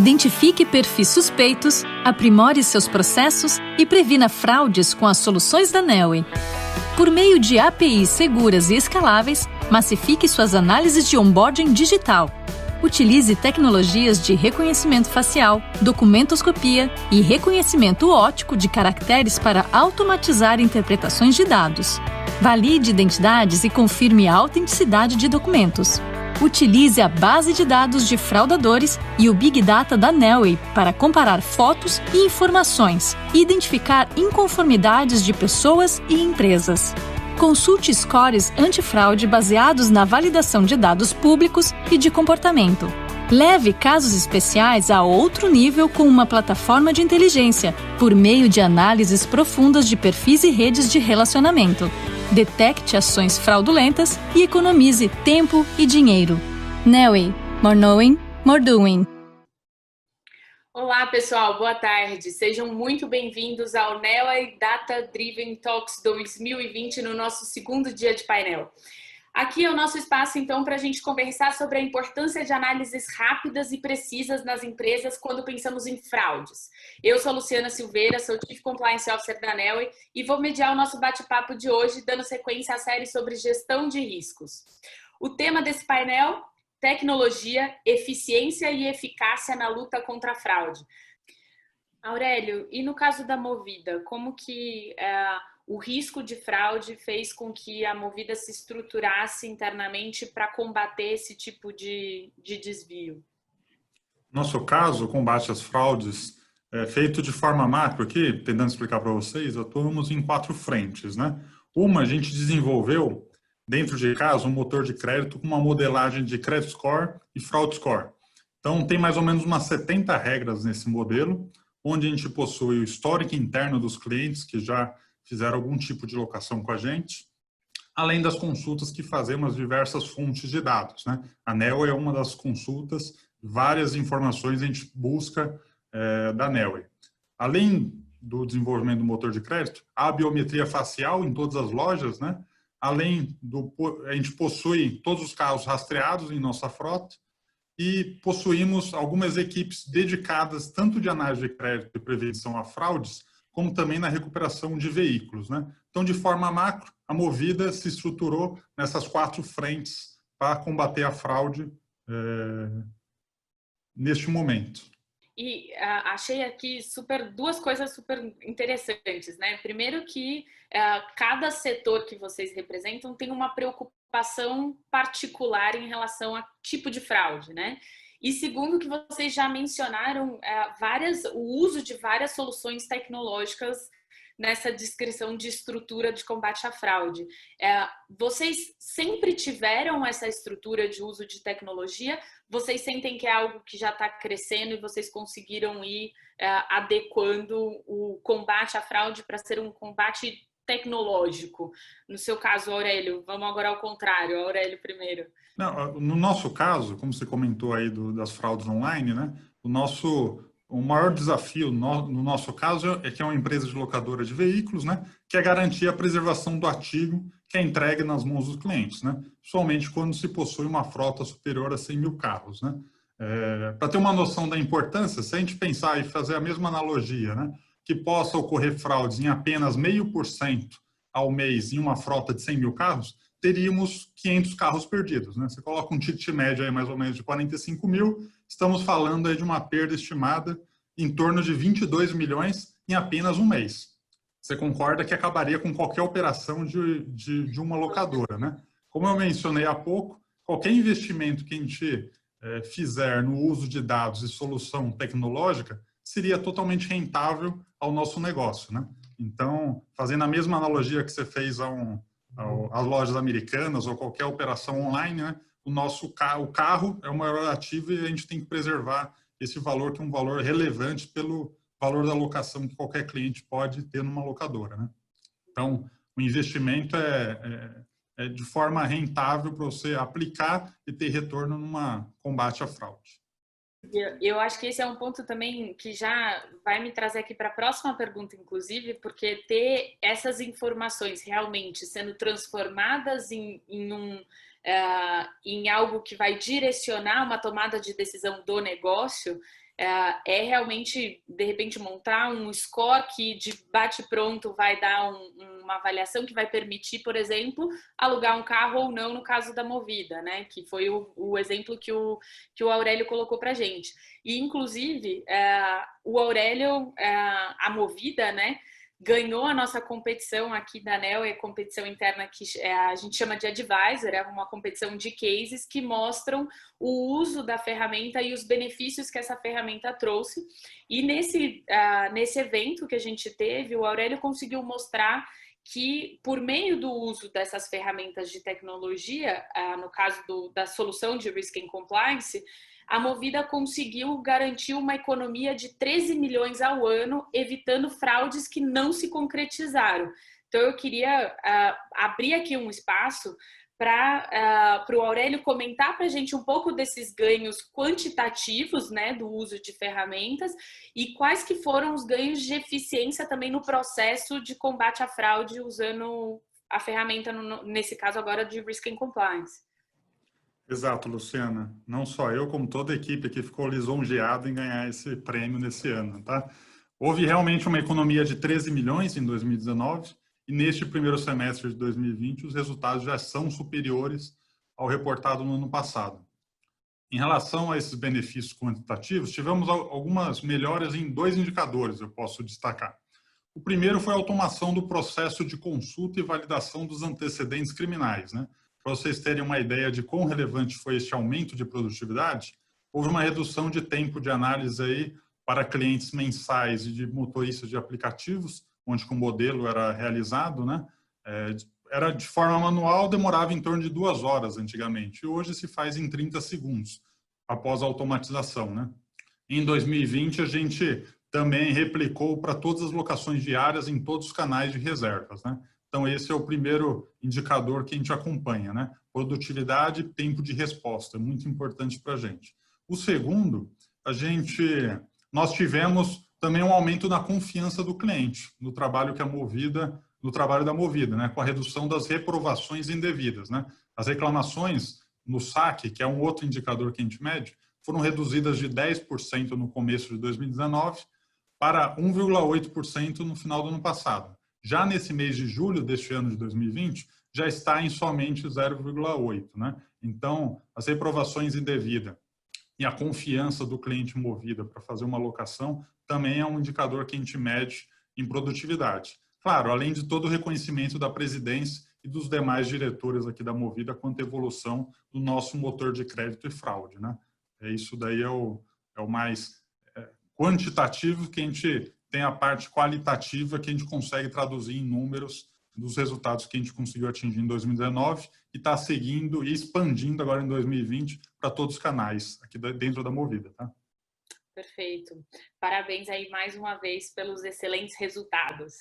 Identifique perfis suspeitos, aprimore seus processos e previna fraudes com as soluções da Neoway. Por meio de APIs seguras e escaláveis, massifique suas análises de onboarding digital. Utilize tecnologias de reconhecimento facial, documentoscopia e reconhecimento óptico de caracteres para automatizar interpretações de dados. Valide identidades e confirme a autenticidade de documentos. Utilize a base de dados de fraudadores e o Big Data da Neoway para comparar fotos e informações e identificar inconformidades de pessoas e empresas. Consulte scores antifraude baseados na validação de dados públicos e de comportamento. Leve casos especiais a outro nível com uma plataforma de inteligência, por meio de análises profundas de perfis e redes de relacionamento. Detecte ações fraudulentas e economize tempo e dinheiro. Neoway. More knowing, more doing. Olá, pessoal. Boa tarde. Sejam muito bem-vindos ao Neoway Data Driven Talks 2020 no nosso segundo dia de painel. Aqui é o nosso espaço, então, para a gente conversar sobre a importância de análises rápidas e precisas nas empresas quando pensamos em fraudes. Eu sou a Luciana Silveira, sou Chief Compliance Officer da Neoway e vou mediar o nosso bate-papo de hoje, dando sequência à série sobre gestão de riscos. O tema desse painel: tecnologia, eficiência e eficácia na luta contra a fraude. Aurélio, e no caso da Movida, como que o risco de fraude fez com que a Movida se estruturasse internamente para combater esse tipo de desvio? No nosso caso, o combate às fraudes é feito de forma macro aqui, tentando explicar para vocês, atuamos em 4 frentes, né? Uma, a gente desenvolveu, dentro de casa, um motor de crédito com uma modelagem de credit score e fraud score. Então, tem mais ou menos umas 70 regras nesse modelo, onde a gente possui o histórico interno dos clientes que já fizeram algum tipo de locação com a gente, além das consultas que fazemos diversas fontes de dados, né? A Neoway é uma das consultas, várias informações a gente busca da Neoway. Além do desenvolvimento do motor de crédito, a biometria facial em todas as lojas, né? Além a gente possui todos os carros rastreados em nossa frota e possuímos algumas equipes dedicadas tanto de análise de crédito e prevenção a fraudes, como também na recuperação de veículos, né? Então, de forma macro, a Movida se estruturou nessas 4 frentes para combater a fraude neste momento. E achei aqui duas coisas super interessantes, né? Primeiro que cada setor que vocês representam tem uma preocupação particular em relação a tipo de fraude, né? E segundo que vocês já mencionaram o uso de várias soluções tecnológicas nessa descrição de estrutura de combate à fraude. Vocês sempre tiveram essa estrutura de uso de tecnologia? Vocês sentem que é algo que já está crescendo e vocês conseguiram ir adequando o combate à fraude para ser um combate tecnológico? No seu caso, Aurélio, vamos agora ao contrário. Aurélio primeiro. Não, no nosso caso, como você comentou aí das fraudes online, né? O maior desafio no nosso caso é que é uma empresa de locadora de veículos, né? Que é garantir a preservação do ativo que é entregue nas mãos dos clientes, né? Somente quando se possui uma frota superior a 100 mil carros, né? Para ter uma noção da importância, se a gente pensar e fazer a mesma analogia, né? Que possa ocorrer fraudes em apenas 0,5% ao mês em uma frota de 100 mil carros, teríamos 500 carros perdidos, né? Você coloca um ticket médio aí mais ou menos de 45 mil, estamos falando aí de uma perda estimada em torno de 22 milhões em apenas um mês. Você concorda que acabaria com qualquer operação de uma locadora, né? Como eu mencionei há pouco, qualquer investimento que a gente fizer no uso de dados e solução tecnológica seria totalmente rentável ao nosso negócio, né? Então, fazendo a mesma analogia que você fez às lojas americanas ou qualquer operação online, né? O carro é o maior ativo e a gente tem que preservar esse valor, que é um valor relevante pelo valor da locação que qualquer cliente pode ter numa locadora, né? Então, o investimento é de forma rentável para você aplicar e ter retorno numa combate à fraude. Eu acho que esse é um ponto também que já vai me trazer aqui para a próxima pergunta, inclusive, porque ter essas informações realmente sendo transformadas em algo que vai direcionar uma tomada de decisão do negócio é realmente, de repente, montar um score que de bate-pronto vai dar uma avaliação que vai permitir, por exemplo, alugar um carro ou não no caso da Movida, né? Que foi o exemplo que o Aurélio colocou para a gente. E, inclusive, o Aurélio, a Movida, né? Ganhou a nossa competição aqui da ANEEL, é competição interna que a gente chama de Advisor, é uma competição de cases que mostram o uso da ferramenta e os benefícios que essa ferramenta trouxe. E nesse evento que a gente teve, o Aurélio conseguiu mostrar que, por meio do uso dessas ferramentas de tecnologia, no caso da solução de Risk and Compliance, a Movida conseguiu garantir uma economia de 13 milhões ao ano, evitando fraudes que não se concretizaram. Então, eu queria abrir aqui um espaço para o Aurélio comentar para a gente um pouco desses ganhos quantitativos, né, do uso de ferramentas e quais que foram os ganhos de eficiência também no processo de combate à fraude usando a ferramenta, nesse caso agora, de Risk and Compliance. Exato, Luciana. Não só eu, como toda a equipe aqui ficou lisonjeada em ganhar esse prêmio nesse ano, tá? Houve realmente uma economia de 13 milhões em 2019 e neste primeiro semestre de 2020 os resultados já são superiores ao reportado no ano passado. Em relação a esses benefícios quantitativos, tivemos algumas melhoras em 2 indicadores, eu posso destacar. O primeiro foi a automação do processo de consulta e validação dos antecedentes criminais, né? Para vocês terem uma ideia de quão relevante foi este aumento de produtividade, houve uma redução de tempo de análise aí para clientes mensais e de motoristas de aplicativos, onde o modelo era realizado, né? Era de forma manual, demorava em torno de 2 horas antigamente, e hoje se faz em 30 segundos, após a automatização, né? Em 2020, a gente também replicou para todas as locações diárias em todos os canais de reservas, né? Então, esse é o primeiro indicador que a gente acompanha, né? Produtividade e tempo de resposta, muito importante para a gente. O segundo, nós tivemos também um aumento na confiança do cliente no trabalho da Movida, né? Com a redução das reprovações indevidas, né? As reclamações no saque, que é um outro indicador que a gente mede, foram reduzidas de 10% no começo de 2019 para 1,8% no final do ano passado. Já nesse mês de julho deste ano de 2020, já está em somente 0,8%, né? Então, as reprovações indevidas e a confiança do cliente Movida para fazer uma locação também é um indicador que a gente mede em produtividade. Claro, além de todo o reconhecimento da presidência e dos demais diretores aqui da Movida quanto à evolução do nosso motor de crédito e fraude, né? Isso daí é o mais quantitativo, que a gente tem a parte qualitativa que a gente consegue traduzir em números dos resultados que a gente conseguiu atingir em 2019 e está seguindo e expandindo agora em 2020 para todos os canais aqui dentro da Movida, tá? Perfeito. Parabéns aí mais uma vez pelos excelentes resultados.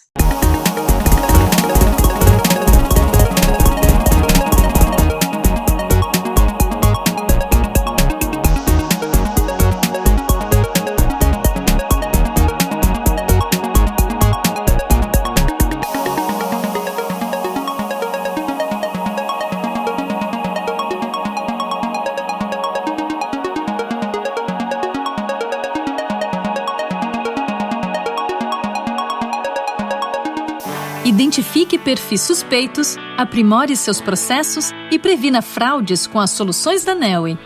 Identifique perfis suspeitos, aprimore seus processos e previna fraudes com as soluções da Neoway.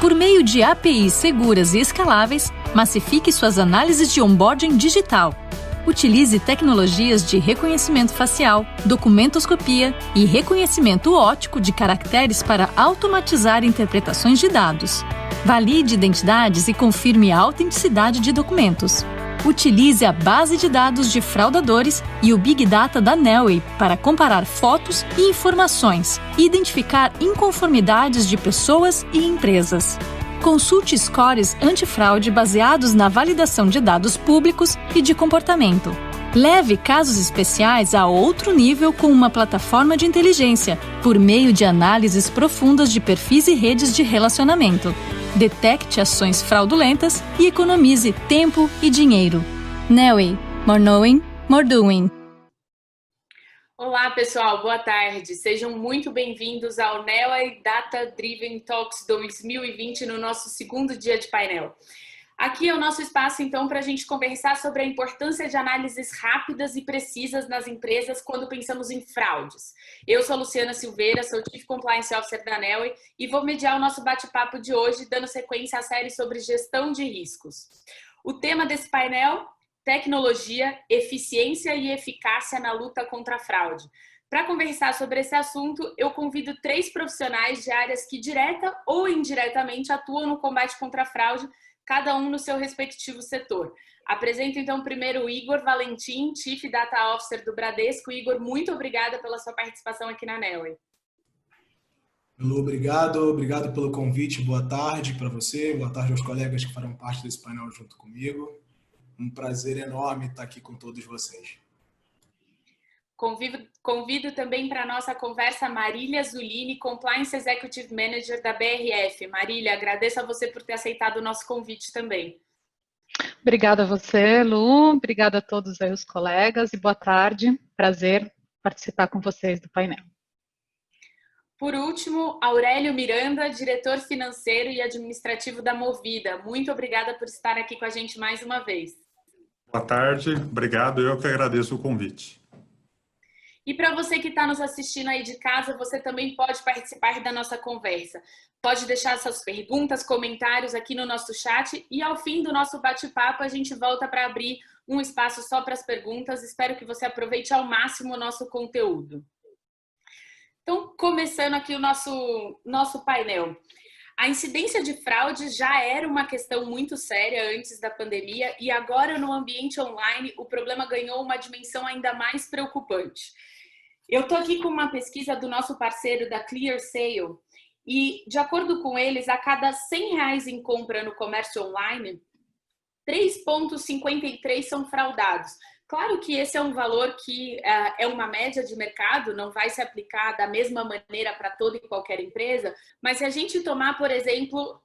Por meio de APIs seguras e escaláveis, massifique suas análises de onboarding digital. Utilize tecnologias de reconhecimento facial, documentoscopia e reconhecimento óptico de caracteres para automatizar interpretações de dados. Valide identidades e confirme a autenticidade de documentos. Utilize a base de dados de fraudadores e o Big Data da Neoway para comparar fotos e informações e identificar inconformidades de pessoas e empresas. Consulte scores antifraude baseados na validação de dados públicos e de comportamento. Leve casos especiais a outro nível com uma plataforma de inteligência, por meio de análises profundas de perfis e redes de relacionamento. Detecte ações fraudulentas e economize tempo e dinheiro. Neoway. More knowing, more doing. Olá, pessoal. Boa tarde. Sejam muito bem-vindos ao Neoway Data Driven Talks 2020 no nosso segundo dia de painel. Aqui é o nosso espaço, então, para a gente conversar sobre a importância de análises rápidas e precisas nas empresas quando pensamos em fraudes. Eu sou a Luciana Silveira, sou Chief Compliance Officer da Neoway e vou mediar o nosso bate-papo de hoje, dando sequência à série sobre gestão de riscos. O tema desse painel: tecnologia, eficiência e eficácia na luta contra a fraude. Para conversar sobre esse assunto, eu convido 3 profissionais de áreas que direta ou indiretamente atuam no combate contra a fraude, cada um no seu respectivo setor. Apresento então primeiro o Igor Valentim, Chief Data Officer do Bradesco. Igor, muito obrigada pela sua participação aqui na Neoway. Obrigado pelo convite. Boa tarde para você, boa tarde aos colegas que farão parte desse painel junto comigo. Um prazer enorme estar aqui com todos vocês. Convido também para a nossa conversa Marília Zulini, Compliance Executive Manager da BRF. Marília, agradeço a você por ter aceitado o nosso convite também. Obrigada a você, Lu. Obrigada a todos aí os colegas e boa tarde. Prazer participar com vocês do painel. Por último, Aurélio Miranda, diretor financeiro e administrativo da Movida. Muito obrigada por estar aqui com a gente mais uma vez. Boa tarde, obrigado. Eu que agradeço o convite. E para você que está nos assistindo aí de casa, você também pode participar da nossa conversa. Pode deixar suas perguntas, comentários aqui no nosso chat e ao fim do nosso bate-papo a gente volta para abrir um espaço só para as perguntas. Espero que você aproveite ao máximo o nosso conteúdo. Então, começando aqui o nosso painel. A incidência de fraude já era uma questão muito séria antes da pandemia e agora no ambiente online o problema ganhou uma dimensão ainda mais preocupante. Eu estou aqui com uma pesquisa do nosso parceiro da ClearSale e, de acordo com eles, a cada R$100 em compra no comércio online, 3,53 são fraudados. Claro que esse é um valor que é uma média de mercado, não vai se aplicar da mesma maneira para toda e qualquer empresa, mas se a gente tomar, por exemplo,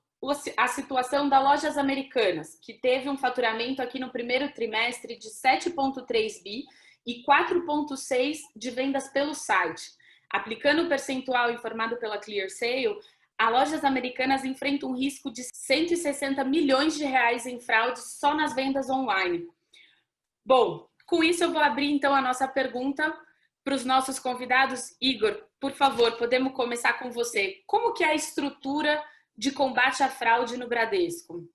a situação das Lojas Americanas, que teve um faturamento aqui no primeiro trimestre de 7,3 bi e 4,6 de vendas pelo site. Aplicando o percentual informado pela ClearSale, as Lojas Americanas enfrentam um risco de 160 milhões de reais em fraudes só nas vendas online. Bom, com isso eu vou abrir então a nossa pergunta para os nossos convidados. Igor, por favor, podemos começar com você. Como que é a estrutura de combate à fraude no Bradesco?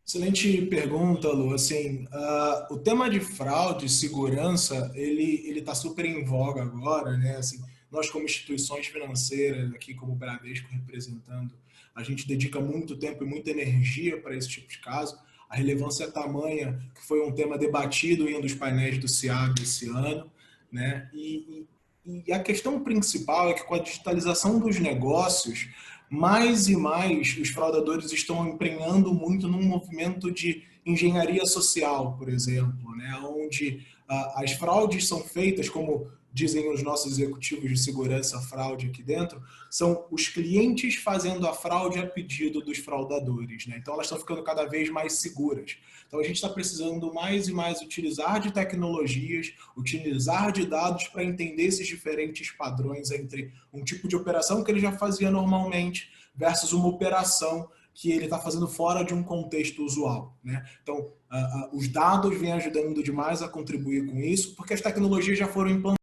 Excelente pergunta, Lu. Assim, o tema de fraude e segurança, ele está super em voga agora, né? Assim, nós como instituições financeiras, aqui como Bradesco representando, a gente dedica muito tempo e muita energia para esse tipo de caso. A relevância é tamanha que foi um tema debatido em um dos painéis do CIAB esse ano, né? E a questão principal é que com a digitalização dos negócios, mais e mais os fraudadores estão empenhando muito num movimento de engenharia social, por exemplo, né? Onde as fraudes são feitas, como dizem os nossos executivos de segurança fraude aqui dentro, são os clientes fazendo a fraude a pedido dos fraudadores, né? Então elas estão ficando cada vez mais seguras. Então a gente está precisando mais e mais utilizar de tecnologias, utilizar de dados para entender esses diferentes padrões entre um tipo de operação que ele já fazia normalmente versus uma operação que ele está fazendo fora de um contexto usual, né? Então os dados vêm ajudando demais a contribuir com isso, porque as tecnologias já foram implantadas.